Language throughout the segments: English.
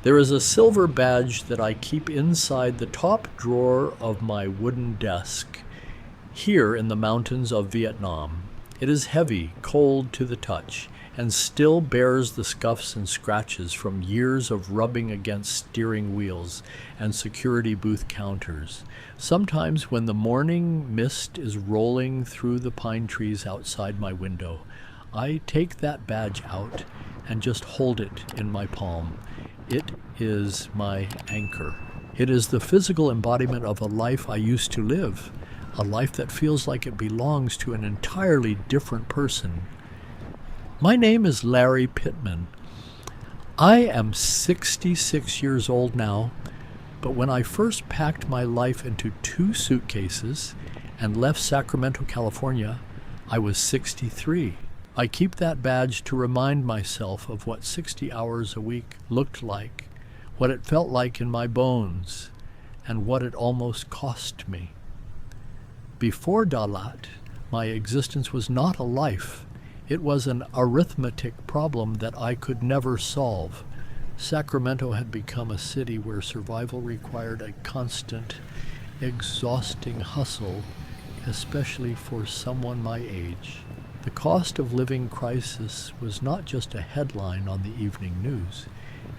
There is a silver badge that I keep inside the top drawer of my wooden desk, here in the mountains of Vietnam. It is heavy, cold to the touch, and still bears the scuffs and scratches from years of rubbing against steering wheels and security booth counters. Sometimes when the morning mist is rolling through the pine trees outside my window, I take that badge out and just hold it in my palm. It is my anchor. It is the physical embodiment of a life I used to live, a life that feels like it belongs to an entirely different person. My name is Larry Pittman. I am 66 years old now, but when I first packed my life into 2 suitcases and left Sacramento, California, I was 63. I keep that badge to remind myself of what 60 hours a week looked like, what it felt like in my bones, and what it almost cost me. Before Dalat, my existence was not a life. It was an arithmetic problem that I could never solve. Sacramento had become a city where survival required a constant, exhausting hustle, especially for someone my age. The cost of living crisis was not just a headline on the evening news.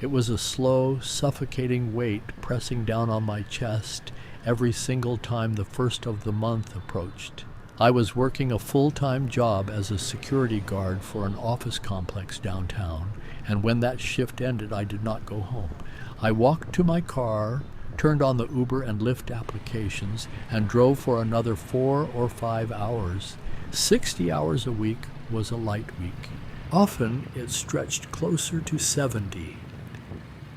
It was a slow, suffocating weight pressing down on my chest every single time the first of the month approached. I was working a full-time job as a security guard for an office complex downtown, and when that shift ended, I did not go home. I walked to my car, turned on the Uber and Lyft applications, and drove for another 4 or 5 hours. 60 hours a week was a light week. Often it stretched closer to 70.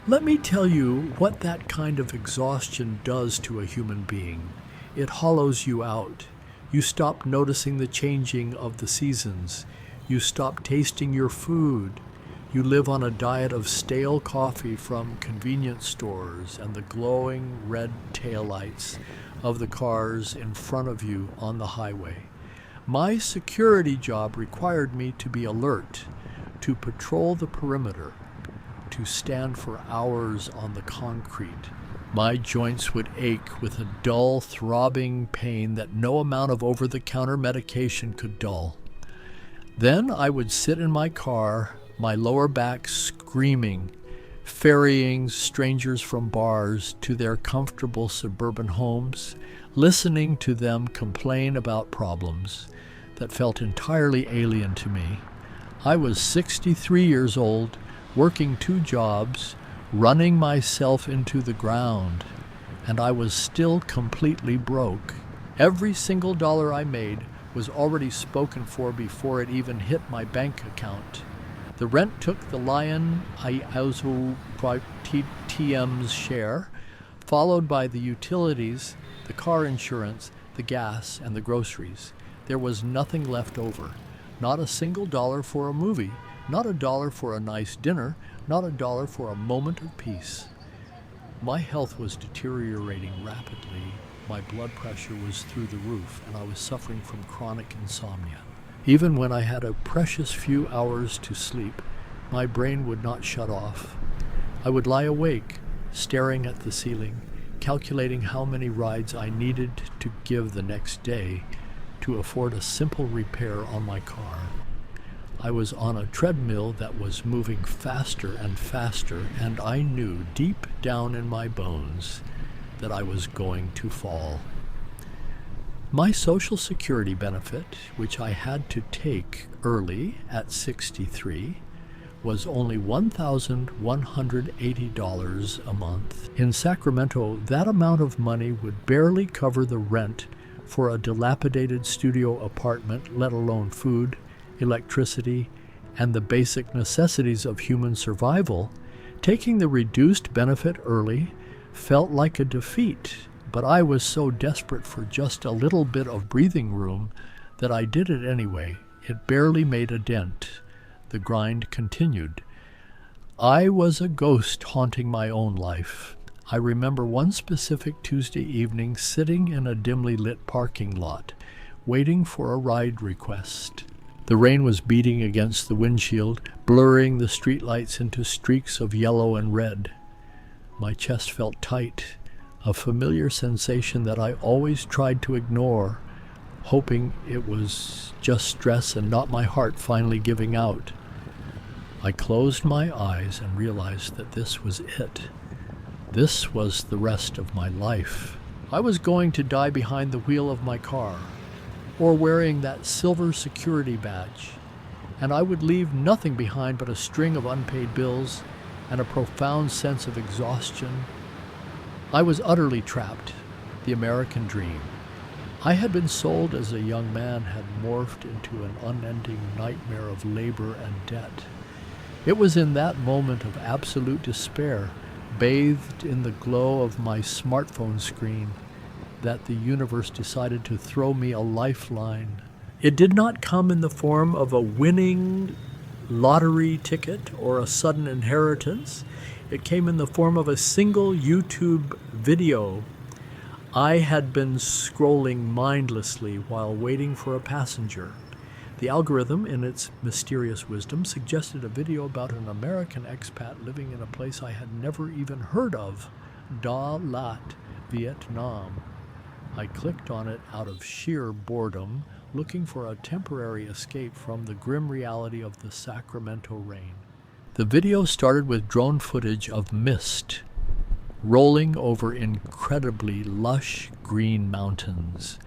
Let me tell you what that kind of exhaustion does to a human being. It hollows you out. You stop noticing the changing of the seasons. You stop tasting your food. You live on a diet of stale coffee from convenience stores and the glowing red taillights of the cars in front of you on the highway. My security job required me to be alert, to patrol the perimeter, to stand for hours on the concrete. My joints would ache with a dull, throbbing pain that no amount of over-the-counter medication could dull. Then I would sit in my car, my lower back screaming, ferrying strangers from bars to their comfortable suburban homes, listening to them complain about problems that felt entirely alien to me. I was 63 years old, working 2 jobs, running myself into the ground, and I was still completely broke. Every single dollar I made was already spoken for before it even hit my bank account. The rent took the lion TM's share, followed by the utilities, the car insurance, the gas, and the groceries. There was nothing left over. Not a single dollar for a movie, not a dollar for a nice dinner, not a dollar for a moment of peace. My health was deteriorating rapidly. My blood pressure was through the roof, and I was suffering from chronic insomnia. Even when I had a precious few hours to sleep, my brain would not shut off. I would lie awake, staring at the ceiling, calculating how many rides I needed to give the next day to afford a simple repair on my car. I was on a treadmill that was moving faster and faster, and I knew deep down in my bones that I was going to fall. My Social Security benefit, which I had to take early at 63, was only $1,180 a month. In Sacramento, that amount of money would barely cover the rent for a dilapidated studio apartment, let alone food, electricity, and the basic necessities of human survival. Taking the reduced benefit early felt like a defeat, but I was so desperate for just a little bit of breathing room that I did it anyway. It barely made a dent. The grind continued. I was a ghost haunting my own life. I remember one specific Tuesday evening sitting in a dimly lit parking lot, waiting for a ride request. The rain was beating against the windshield, blurring the streetlights into streaks of yellow and red. My chest felt tight, a familiar sensation that I always tried to ignore, hoping it was just stress and not my heart finally giving out. I closed my eyes and realized that this was it. This was the rest of my life. I was going to die behind the wheel of my car, or wearing that silver security badge, and I would leave nothing behind but a string of unpaid bills and a profound sense of exhaustion. I was utterly trapped, the American dream. I had been sold as a young man had morphed into an unending nightmare of labor and debt. It was in that moment of absolute despair, bathed in the glow of my smartphone screen, that the universe decided to throw me a lifeline. It did not come in the form of a winning lottery ticket or a sudden inheritance. It came in the form of a single YouTube video. I had been scrolling mindlessly while waiting for a passenger. The algorithm, in its mysterious wisdom, suggested a video about an American expat living in a place I had never even heard of, Dalat, Vietnam. I clicked on it out of sheer boredom, looking for a temporary escape from the grim reality of the Sacramento rain. The video started with drone footage of mist rolling over incredibly lush green mountains,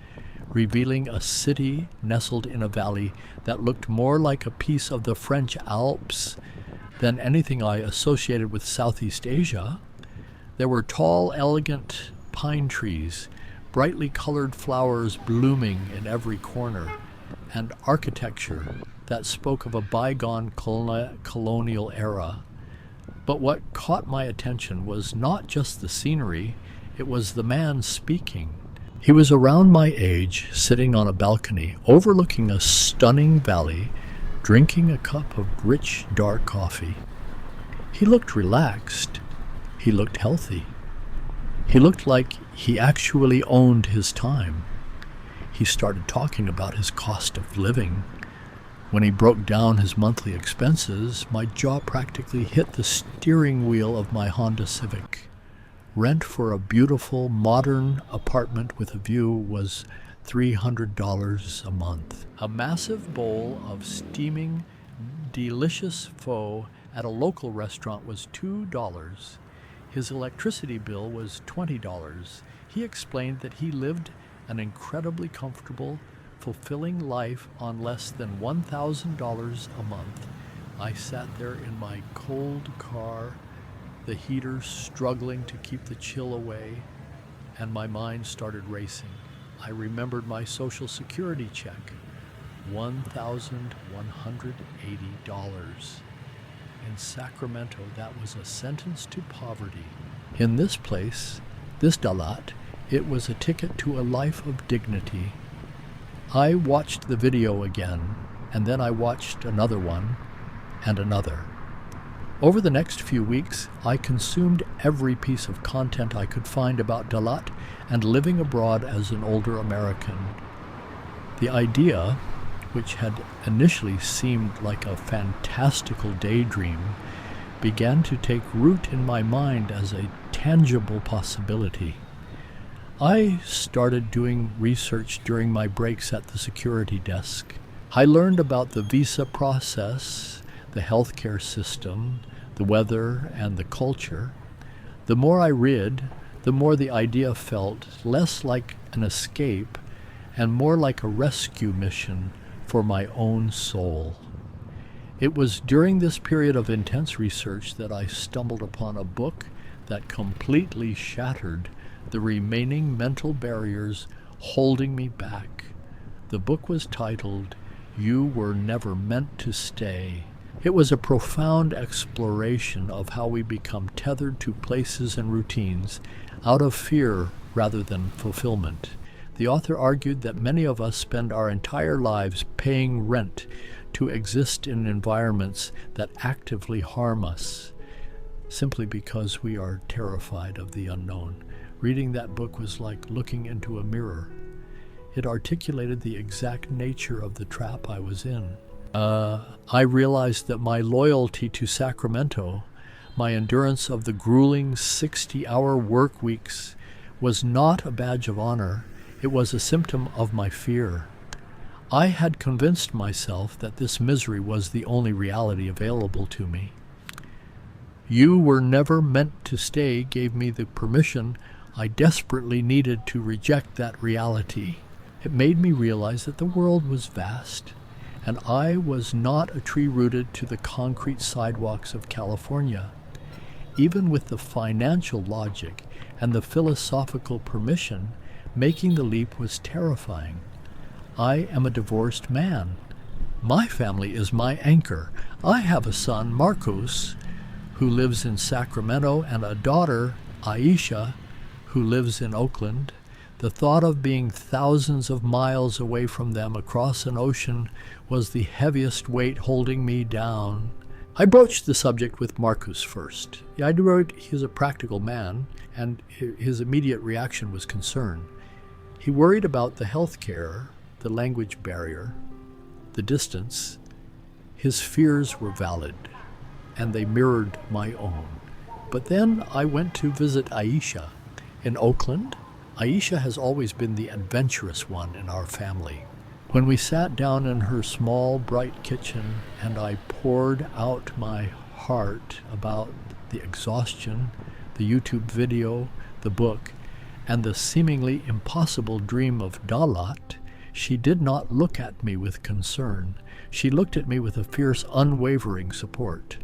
revealing a city nestled in a valley that looked more like a piece of the French Alps than anything I associated with Southeast Asia. There were tall, elegant pine trees, brightly colored flowers blooming in every corner, and architecture that spoke of a bygone colonial era. But what caught my attention was not just the scenery, it was the man speaking. He was around my age, sitting on a balcony, overlooking a stunning valley, drinking a cup of rich, dark coffee. He looked relaxed. He looked healthy. He looked like he actually owned his time. He started talking about his cost of living. When he broke down his monthly expenses, my jaw practically hit the steering wheel of my Honda Civic. Rent for a beautiful, modern apartment with a view was $300 a month. A massive bowl of steaming, delicious pho at a local restaurant was $2. His electricity bill was $20. He explained that he lived an incredibly comfortable, fulfilling life on less than $1,000 a month. I sat there in my cold car, the heater struggling to keep the chill away, and my mind started racing. I remembered my Social Security check, $1,180. In Sacramento, that was a sentence to poverty. In this place, this Dalat, it was a ticket to a life of dignity. I watched the video again, and then I watched another one, and another. Over the next few weeks, I consumed every piece of content I could find about Dalat and living abroad as an older American. The idea, which had initially seemed like a fantastical daydream, began to take root in my mind as a tangible possibility. I started doing research during my breaks at the security desk. I learned about the visa process, the healthcare system, the weather, and the culture. The more I read, the more the idea felt less like an escape and more like a rescue mission for my own soul. It was during this period of intense research that I stumbled upon a book that completely shattered the remaining mental barriers holding me back. The book was titled, "You Were Never Meant to Stay." It was a profound exploration of how we become tethered to places and routines out of fear rather than fulfillment. The author argued that many of us spend our entire lives paying rent to exist in environments that actively harm us, simply because we are terrified of the unknown. Reading that book was like looking into a mirror. It articulated the exact nature of the trap I was in. I realized that my loyalty to Sacramento, My endurance of the grueling 60-hour work weeks was not a badge of honor. It was a symptom of my fear. I had convinced myself that this misery was the only reality available to me. "You were never meant to stay" gave me the permission I desperately needed to reject that reality. It made me realize that the world was vast, and I was not a tree rooted to the concrete sidewalks of California. Even with the financial logic and the philosophical permission, making the leap was terrifying. I am a divorced man. My family is my anchor. I have a son, Marcos, who lives in Sacramento, and a daughter, Aisha, who lives in Oakland. The thought of being thousands of miles away from them across an ocean was the heaviest weight holding me down. I broached the subject with Marcus first. I knew he was a practical man, and his immediate reaction was concern. He worried about the health care, the language barrier, the distance. His fears were valid, and they mirrored my own. But then I went to visit Aisha in Oakland. Aisha has always been the adventurous one in our family. When we sat down in her small, bright kitchen and I poured out my heart about the exhaustion, the YouTube video, the book, and the seemingly impossible dream of Dalat, she did not look at me with concern. She looked at me with a fierce, unwavering support.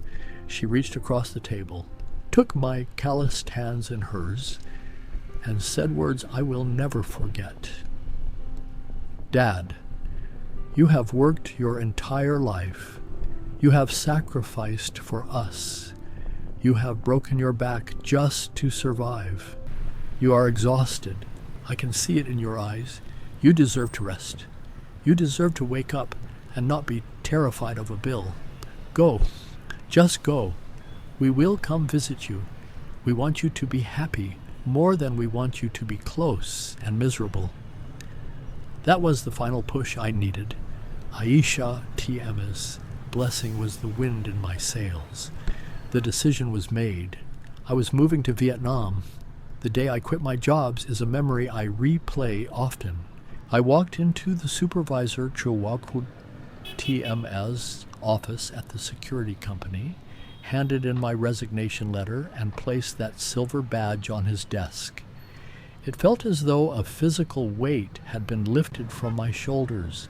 She reached across the table, took my calloused hands in hers, and said words I will never forget. "Dad, you have worked your entire life. You have sacrificed for us. You have broken your back just to survive. You are exhausted. I can see it in your eyes. You deserve to rest. You deserve to wake up and not be terrified of a bill. Go. Just go. We will come visit you. We want you to be happy more than we want you to be close and miserable." That was the final push I needed. Aisha TM's blessing was the wind in my sails. The decision was made. I was moving to Vietnam. The day I quit my jobs is a memory I replay often. I walked into the supervisor Chihuahua TM's office at the security company, handed in my resignation letter, and placed that silver badge on his desk. It felt as though a physical weight had been lifted from my shoulders,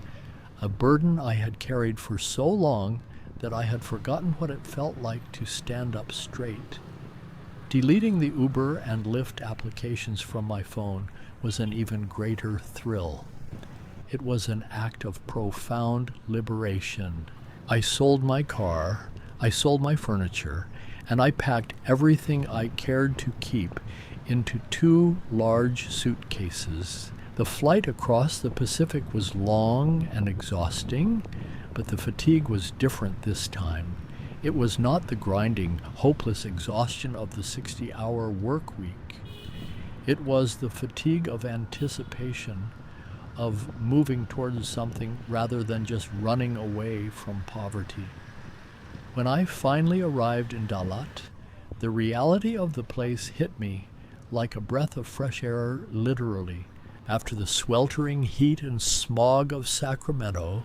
a burden I had carried for so long that I had forgotten what it felt like to stand up straight. Deleting the Uber and Lyft applications from my phone was an even greater thrill. It was an act of profound liberation. I sold my car, I sold my furniture, and I packed everything I cared to keep into 2 large suitcases. The flight across the Pacific was long and exhausting, but the fatigue was different this time. It was not the grinding, hopeless exhaustion of the 60-hour work week. It was the fatigue of anticipation, of moving towards something rather than just running away from poverty. When I finally arrived in Dalat, the reality of the place hit me like a breath of fresh air, literally. After the sweltering heat and smog of Sacramento,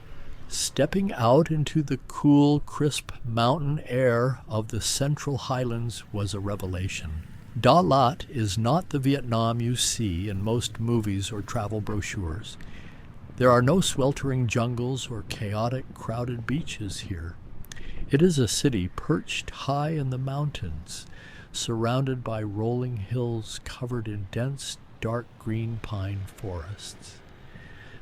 stepping out into the cool, crisp mountain air of the Central Highlands was a revelation. Dalat is not the Vietnam you see in most movies or travel brochures. There are no sweltering jungles or chaotic, crowded beaches here. It is a city perched high in the mountains, surrounded by rolling hills covered in dense, dark green pine forests.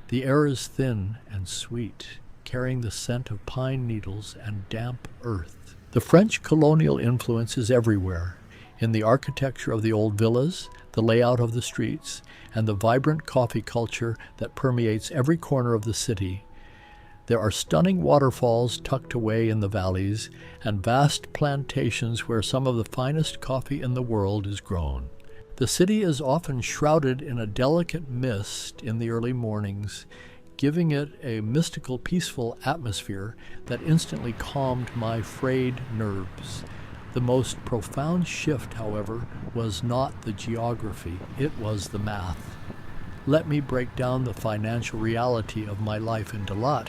The air is thin and sweet, carrying the scent of pine needles and damp earth. The French colonial influence is everywhere, in the architecture of the old villas, the layout of the streets, and the vibrant coffee culture that permeates every corner of the city. There are stunning waterfalls tucked away in the valleys and vast plantations where some of the finest coffee in the world is grown. The city is often shrouded in a delicate mist in the early mornings, giving it a mystical, peaceful atmosphere that instantly calmed my frayed nerves. The most profound shift, however, was not the geography, it was the math. Let me break down the financial reality of my life in Dalat,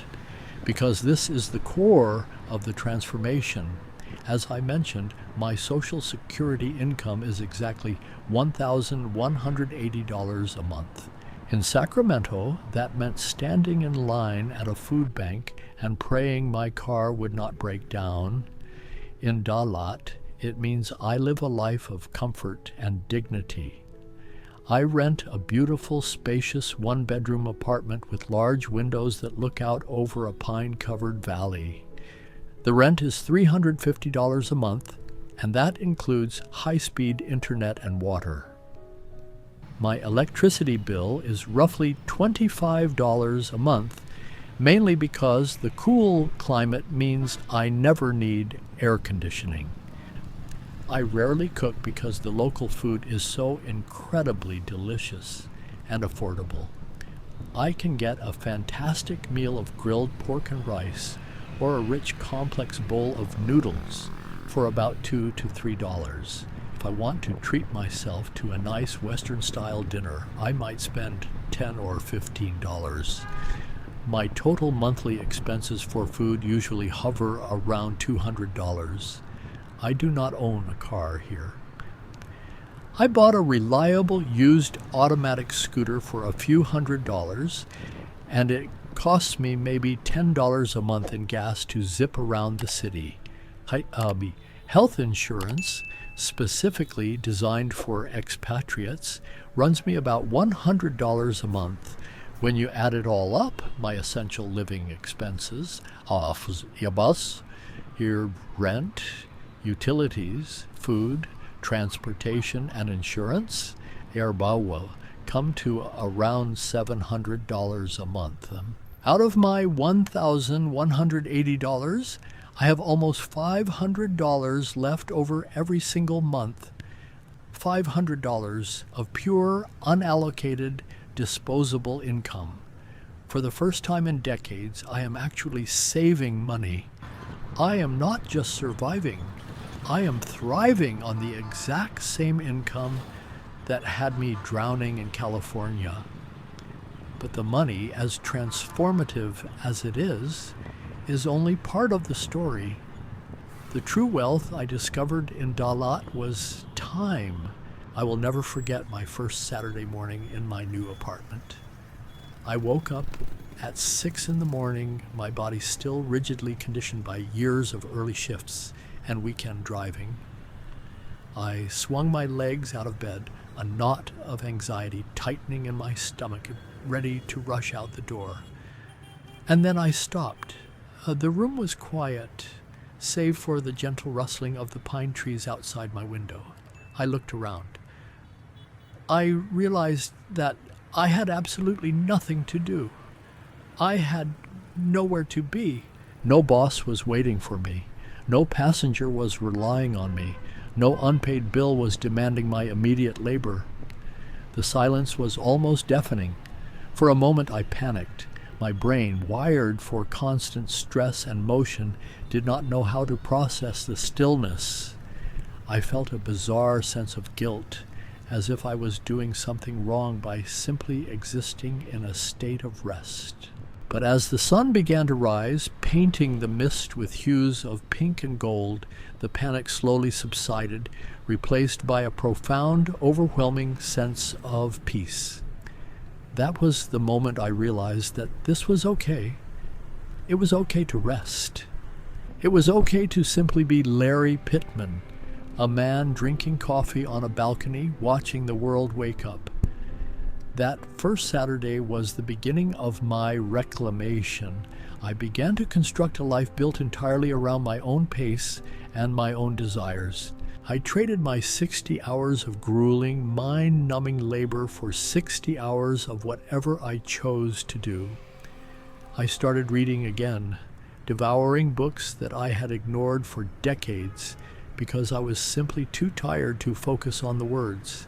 because this is the core of the transformation. As I mentioned, my Social Security income is exactly $1,180 a month. In Sacramento, that meant standing in line at a food bank and praying my car would not break down. In Dalat, it means I live a life of comfort and dignity. I rent a beautiful, spacious one-bedroom apartment with large windows that look out over a pine-covered valley. The rent is $350 a month, and that includes high-speed internet and water. My electricity bill is roughly $25 a month, mainly because the cool climate means I never need air conditioning. I rarely cook because the local food is so incredibly delicious and affordable. I can get a fantastic meal of grilled pork and rice or a rich complex bowl of noodles for about $2 to $3. If I want to treat myself to a nice Western-style dinner, I might spend $10 or $15. My total monthly expenses for food usually hover around $200. I do not own a car here. I bought a reliable used automatic scooter for a few $100s, and it costs me maybe $10 a month in gas to zip around the city. Health insurance, specifically designed for expatriates, runs me about $100 a month. When you add it all up, my essential living expenses, your bus, your rent, utilities, food, transportation, and insurance, will come to around $700 a month. Out of my $1,180, I have almost $500 left over every single month. $500 of pure, unallocated, disposable income. For the first time in decades, I am actually saving money. I am not just surviving. I am thriving on the exact same income that had me drowning in California. But the money, as transformative as it is only part of the story. The true wealth I discovered in Dalat was time. I will never forget my first Saturday morning in my new apartment. I woke up at 6 in the morning, my body still rigidly conditioned by years of early shifts and weekend driving. I swung my legs out of bed, a knot of anxiety tightening in my stomach, ready to rush out the door. And then I stopped. The room was quiet, save for the gentle rustling of the pine trees outside my window. I looked around. I realized that I had absolutely nothing to do. I had nowhere to be. No boss was waiting for me. No passenger was relying on me. No unpaid bill was demanding my immediate labor. The silence was almost deafening. For a moment I panicked. My brain, wired for constant stress and motion, did not know how to process the stillness. I felt a bizarre sense of guilt, as if I was doing something wrong by simply existing in a state of rest. But as the sun began to rise, painting the mist with hues of pink and gold, the panic slowly subsided, replaced by a profound, overwhelming sense of peace. That was the moment I realized that this was okay. It was okay to rest. It was okay to simply be Larry Pittman, a man drinking coffee on a balcony, watching the world wake up. That first Saturday was the beginning of my reclamation. I began to construct a life built entirely around my own pace and my own desires. I traded my 60 hours of grueling, mind-numbing labor for 60 hours of whatever I chose to do. I started reading again, devouring books that I had ignored for decades because I was simply too tired to focus on the words.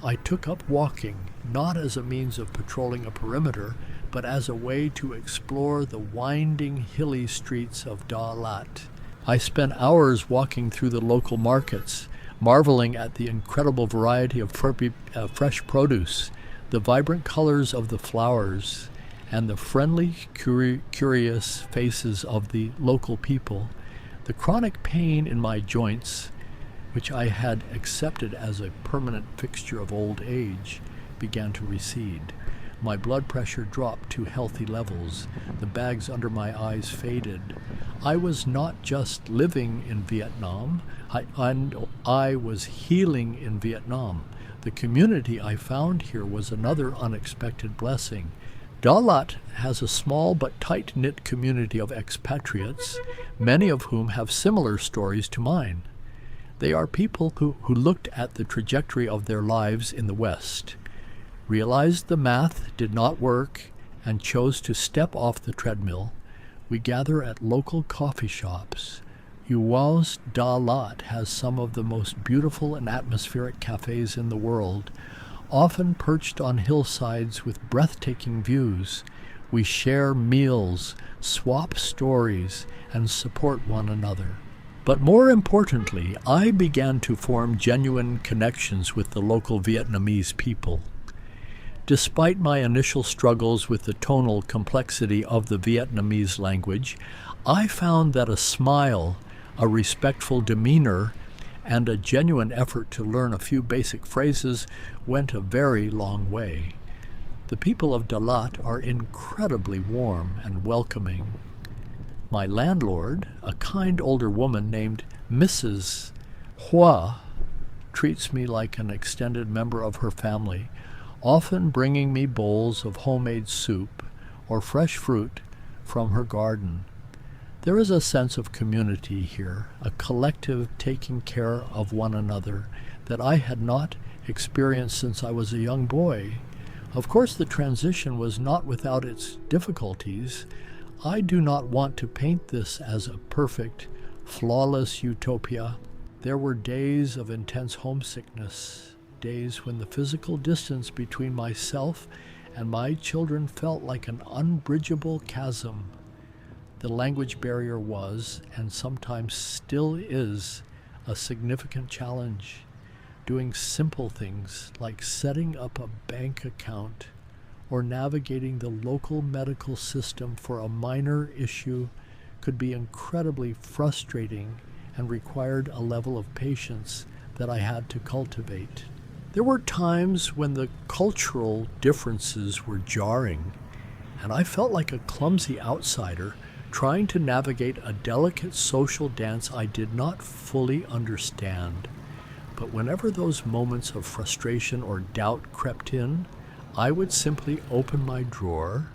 I took up walking, not as a means of patrolling a perimeter, but as a way to explore the winding, hilly streets of Dalat. I spent hours walking through the local markets, marveling at the incredible variety of fresh produce, the vibrant colors of the flowers, and the friendly, curious faces of the local people. The chronic pain in my joints, which I had accepted as a permanent fixture of old age, began to recede. My blood pressure dropped to healthy levels. The bags under my eyes faded. I was not just living in Vietnam, I was healing in Vietnam. The community I found here was another unexpected blessing. Dalat has a small but tight-knit community of expatriates, many of whom have similar stories to mine. They are people who looked at the trajectory of their lives in the West, realized the math did not work, and chose to step off the treadmill. We gather at local coffee shops. Uwau's Dalat has some of the most beautiful and atmospheric cafes in the world, often perched on hillsides with breathtaking views. We share meals, swap stories, and support one another. But more importantly, I began to form genuine connections with the local Vietnamese people. Despite my initial struggles with the tonal complexity of the Vietnamese language, I found that a smile, a respectful demeanor, and a genuine effort to learn a few basic phrases went a very long way. The people of Dalat are incredibly warm and welcoming. My landlord, a kind older woman named Mrs. Hua, treats me like an extended member of her family, often bringing me bowls of homemade soup or fresh fruit from her garden. There is a sense of community here, a collective taking care of one another that I had not experienced since I was a young boy. Of course, the transition was not without its difficulties. I do not want to paint this as a perfect, flawless utopia. There were days of intense homesickness, days when the physical distance between myself and my children felt like an unbridgeable chasm. The language barrier was, and sometimes still is, a significant challenge. Doing simple things like setting up a bank account or navigating the local medical system for a minor issue could be incredibly frustrating and required a level of patience that I had to cultivate. There were times when the cultural differences were jarring, and I felt like a clumsy outsider trying to navigate a delicate social dance I did not fully understand. But whenever those moments of frustration or doubt crept in, I would simply open my drawer,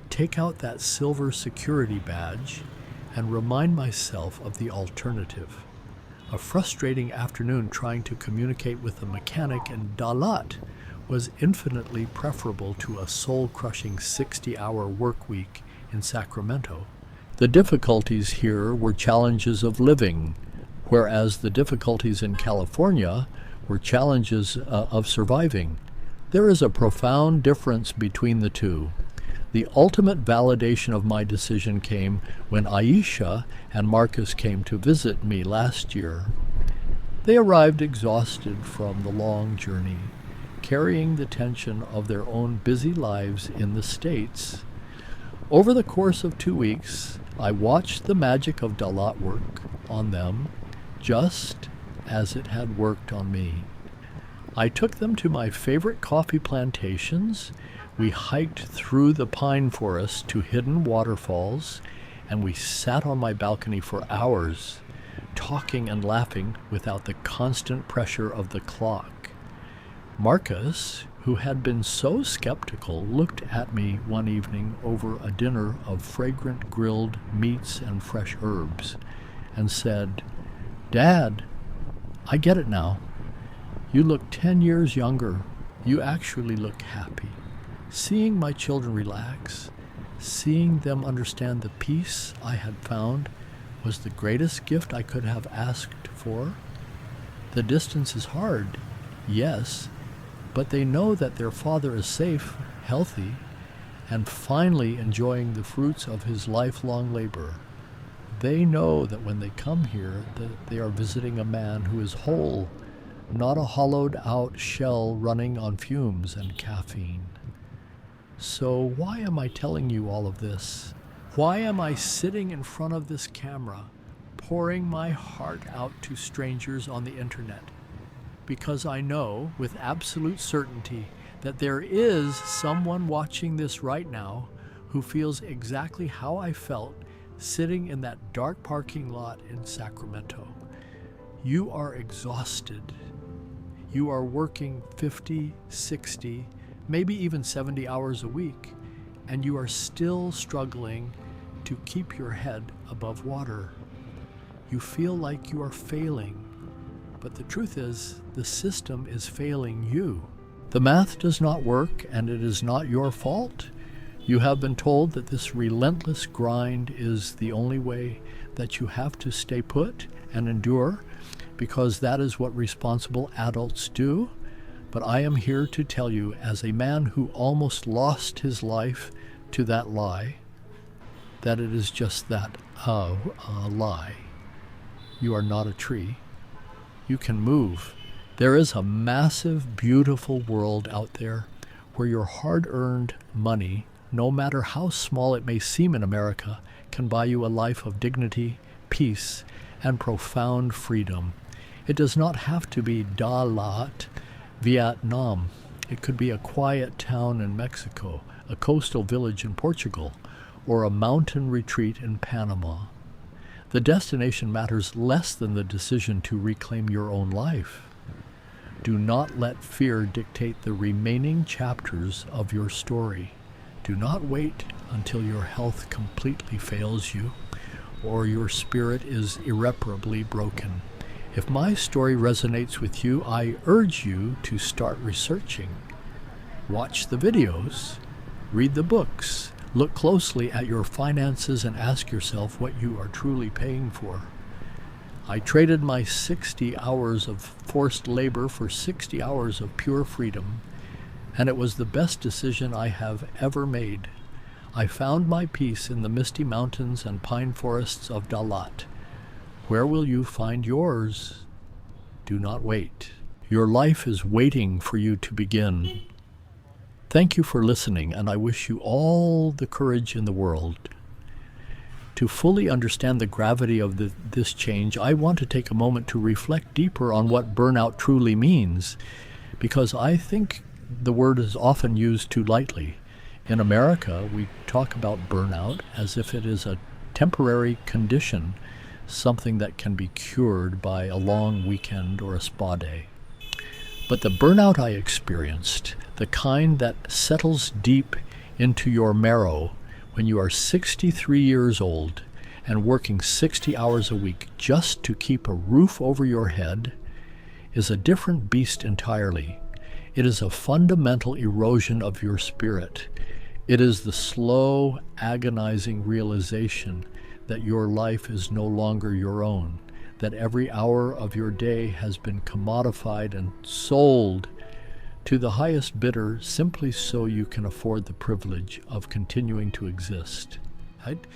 take out that silver security badge, and remind myself of the alternative. A frustrating afternoon trying to communicate with a mechanic in Dalat was infinitely preferable to a soul-crushing 60-hour work week in Sacramento. The difficulties here were challenges of living, whereas the difficulties in California were challenges of surviving. There is a profound difference between the two. The ultimate validation of my decision came when Aisha and Marcus came to visit me last year. They arrived exhausted from the long journey, carrying the tension of their own busy lives in the States. Over the course of 2 weeks, I watched the magic of Dalat work on them, just as it had worked on me. I took them to my favorite coffee plantations. We hiked through the pine forest to hidden waterfalls, and we sat on my balcony for hours, talking and laughing without the constant pressure of the clock. Marcus, who had been so skeptical, looked at me one evening over a dinner of fragrant grilled meats and fresh herbs and said, "Dad, I get it now. You look 10 years younger. You actually look happy." Seeing my children relax, seeing them understand the peace I had found was the greatest gift I could have asked for. The distance is hard, yes, but they know that their father is safe, healthy, and finally enjoying the fruits of his lifelong labor. They know that when they come here, that they are visiting a man who is whole, not a hollowed-out shell running on fumes and caffeine. So why am I telling you all of this? Why am I sitting in front of this camera, pouring my heart out to strangers on the internet? Because I know with absolute certainty that there is someone watching this right now who feels exactly how I felt sitting in that dark parking lot in Sacramento. You are exhausted. You are working 50, 60, maybe even 70 hours a week, and you are still struggling to keep your head above water. You feel like you are failing, but the truth is, the system is failing you. The math does not work, and it is not your fault. You have been told that this relentless grind is the only way, that you have to stay put and endure, because that is what responsible adults do. But I am here to tell you, as a man who almost lost his life to that lie, that it is just that, a lie. You are not a tree. You can move. There is a massive, beautiful world out there where your hard-earned money, no matter how small it may seem in America, can buy you a life of dignity, peace, and profound freedom. It does not have to be Dalat, Vietnam. It could be a quiet town in Mexico, a coastal village in Portugal, or a mountain retreat in Panama. The destination matters less than the decision to reclaim your own life. Do not let fear dictate the remaining chapters of your story. Do not wait until your health completely fails you or your spirit is irreparably broken. If my story resonates with you, I urge you to start researching. Watch the videos, read the books, look closely at your finances and ask yourself what you are truly paying for. I traded my 60 hours of forced labor for 60 hours of pure freedom, and it was the best decision I have ever made. I found my peace in the misty mountains and pine forests of Dalat. Where will you find yours? Do not wait. Your life is waiting for you to begin. Thank you for listening, and I wish you all the courage in the world. To fully understand the gravity of this change, I want to take a moment to reflect deeper on what burnout truly means, because I think the word is often used too lightly. In America, we talk about burnout as if it is a temporary condition, something that can be cured by a long weekend or a spa day. But the burnout I experienced, the kind that settles deep into your marrow when you are 63 years old and working 60 hours a week just to keep a roof over your head, is a different beast entirely. It is a fundamental erosion of your spirit. It is the slow, agonizing realization that your life is no longer your own, that every hour of your day has been commodified and sold to the highest bidder simply so you can afford the privilege of continuing to exist. Right?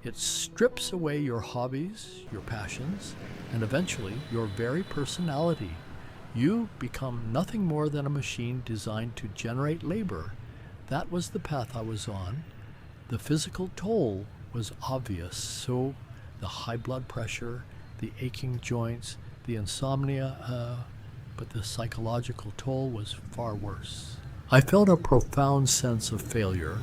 It strips away your hobbies, your passions, and eventually your very personality. You become nothing more than a machine designed to generate labor. That was the path I was on. The physical toll was obvious, so the high blood pressure, the aching joints, the insomnia, but the psychological toll was far worse. I felt a profound sense of failure,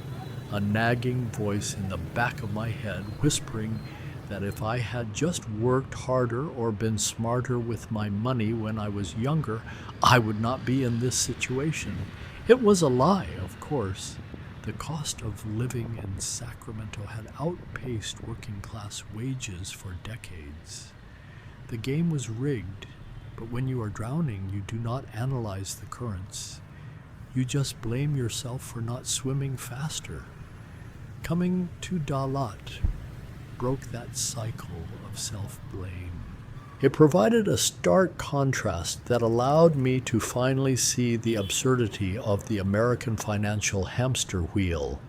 a nagging voice in the back of my head whispering that if I had just worked harder or been smarter with my money when I was younger, I would not be in this situation. It was a lie, of course. The cost of living in Sacramento had outpaced working-class wages for decades. The game was rigged, but when you are drowning, you do not analyze the currents. You just blame yourself for not swimming faster. Coming to Dalat broke that cycle of self-blame. It provided a stark contrast that allowed me to finally see the absurdity of the American financial hamster wheel.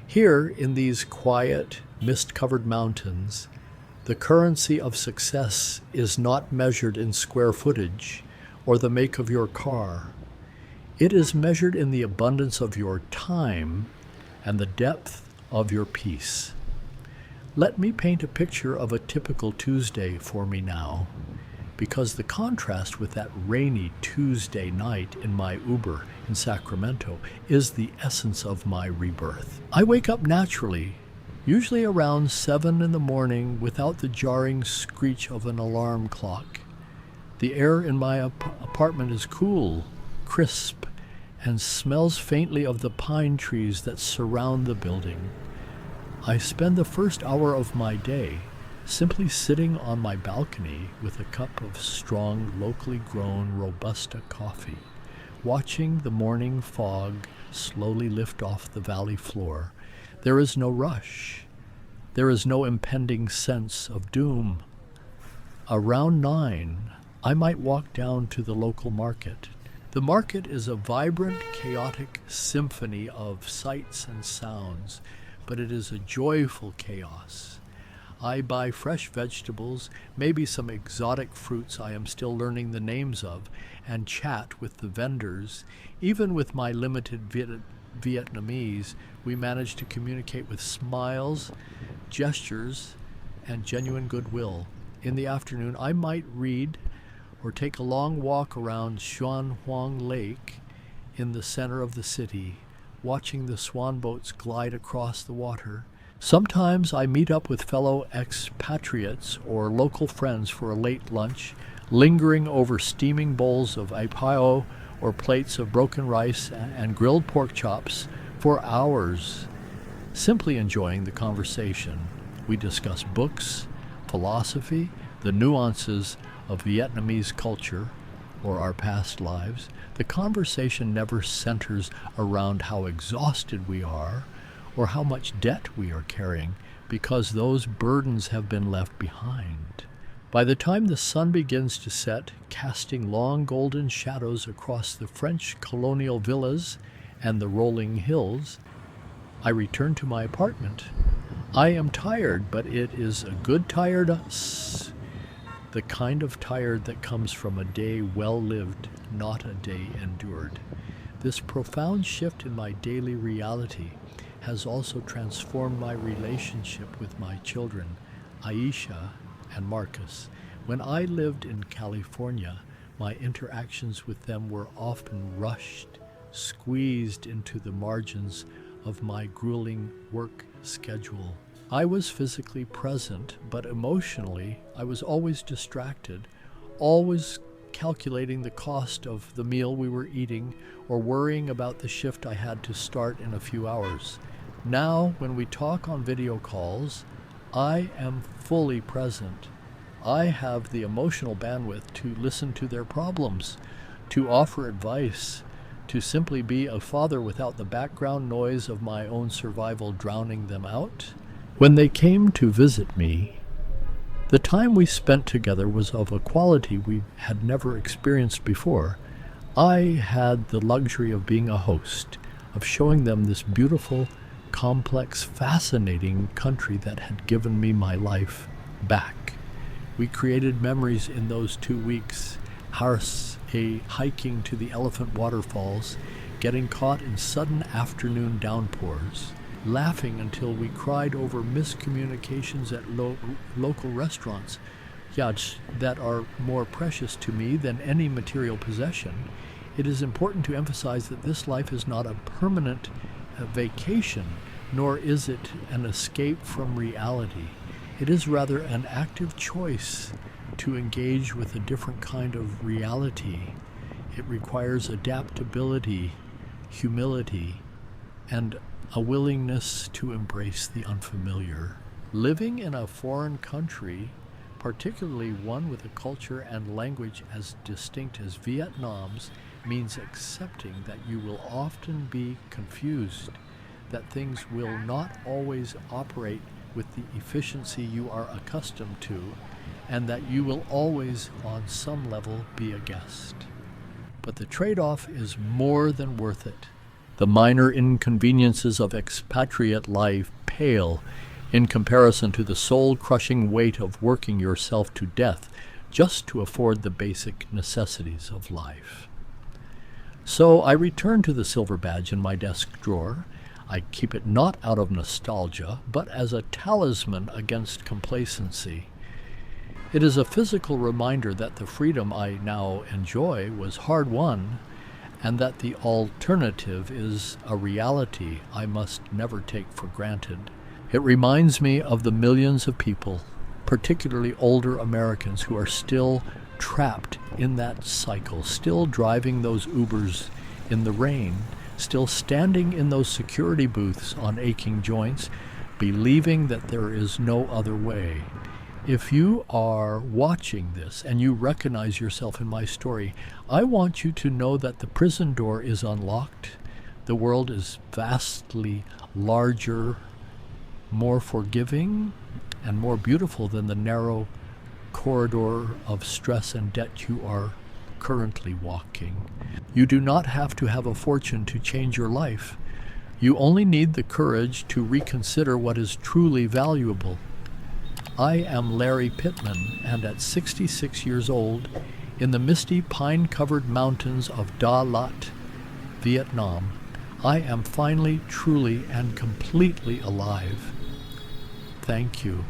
Here, in these quiet, mist-covered mountains, The currency of success is not measured in square footage or the make of your car. It is measured in the abundance of your time and the depth of your peace. Let me paint a picture of a typical Tuesday for me now, because the contrast with that rainy Tuesday night in my Uber in Sacramento is the essence of my rebirth. I wake up naturally, usually around 7 in the morning, without the jarring screech of an alarm clock. The air in my apartment is cool, crisp, and smells faintly of the pine trees that surround the building. I spend the first hour of my day simply sitting on my balcony with a cup of strong, locally grown Robusta coffee, watching the morning fog slowly lift off the valley floor. There is no rush. There is no impending sense of doom. Around 9, I might walk down to the local market. The market is a vibrant, chaotic symphony of sights and sounds, but it is a joyful chaos. I buy fresh vegetables, maybe some exotic fruits I am still learning the names of, and chat with the vendors. Even with my limited Vietnamese, we manage to communicate with smiles, gestures, and genuine goodwill. In the afternoon, I might read or take a long walk around Xuan Huang Lake in the center of the city, watching the swan boats glide across the water. Sometimes I meet up with fellow expatriates or local friends for a late lunch, lingering over steaming bowls of apao or plates of broken rice and grilled pork chops for hours, simply enjoying the conversation. We discuss books, philosophy, the nuances of Vietnamese culture, or our past lives. The conversation never centers around how exhausted we are or how much debt we are carrying, because those burdens have been left behind. By the time the sun begins to set, casting long golden shadows across the French colonial villas and the rolling hills, I return to my apartment. I am tired, but it is a good tiredness, the kind of tired that comes from a day well lived, not a day endured. This profound shift in my daily reality has also transformed my relationship with my children, Aisha and Marcus. When I lived in California, my interactions with them were often rushed, squeezed into the margins of my grueling work schedule. I was physically present, but emotionally I was always distracted, always calculating the cost of the meal we were eating or worrying about the shift I had to start in a few hours. Now, when we talk on video calls, I am fully present. I have the emotional bandwidth to listen to their problems, to offer advice, to simply be a father without the background noise of my own survival drowning them out. When they came to visit me, the time we spent together was of a quality we had never experienced before. I had the luxury of being a host, of showing them this beautiful, complex, fascinating country that had given me my life back. We created memories in those 2 weeks, hiking to the elephant waterfalls, getting caught in sudden afternoon downpours, laughing until we cried over miscommunications at local restaurants, that are more precious to me than any material possession. It is important to emphasize that this life is not a permanent vacation, nor is it an escape from reality. It is rather an active choice to engage with a different kind of reality. It requires adaptability, humility, and a willingness to embrace the unfamiliar. Living in a foreign country, particularly one with a culture and language as distinct as Vietnam's, means accepting that you will often be confused, that things will not always operate with the efficiency you are accustomed to, and that you will always, on some level, be a guest. But the trade-off is more than worth it. The minor inconveniences of expatriate life pale in comparison to the soul-crushing weight of working yourself to death just to afford the basic necessities of life. So I return to the silver badge in my desk drawer. I keep it not out of nostalgia, but as a talisman against complacency. It is a physical reminder that the freedom I now enjoy was hard-won, and that the alternative is a reality I must never take for granted. It reminds me of the millions of people, particularly older Americans, who are still trapped in that cycle, still driving those Ubers in the rain, still standing in those security booths on aching joints, believing that there is no other way. If you are watching this and you recognize yourself in my story, I want you to know that the prison door is unlocked. The world is vastly larger, more forgiving, and more beautiful than the narrow corridor of stress and debt you are currently walking. You do not have to have a fortune to change your life. You only need the courage to reconsider what is truly valuable. I am Larry Pittman, and at 66 years old, in the misty pine-covered mountains of Dalat, Vietnam, I am finally, truly, and completely alive. Thank you.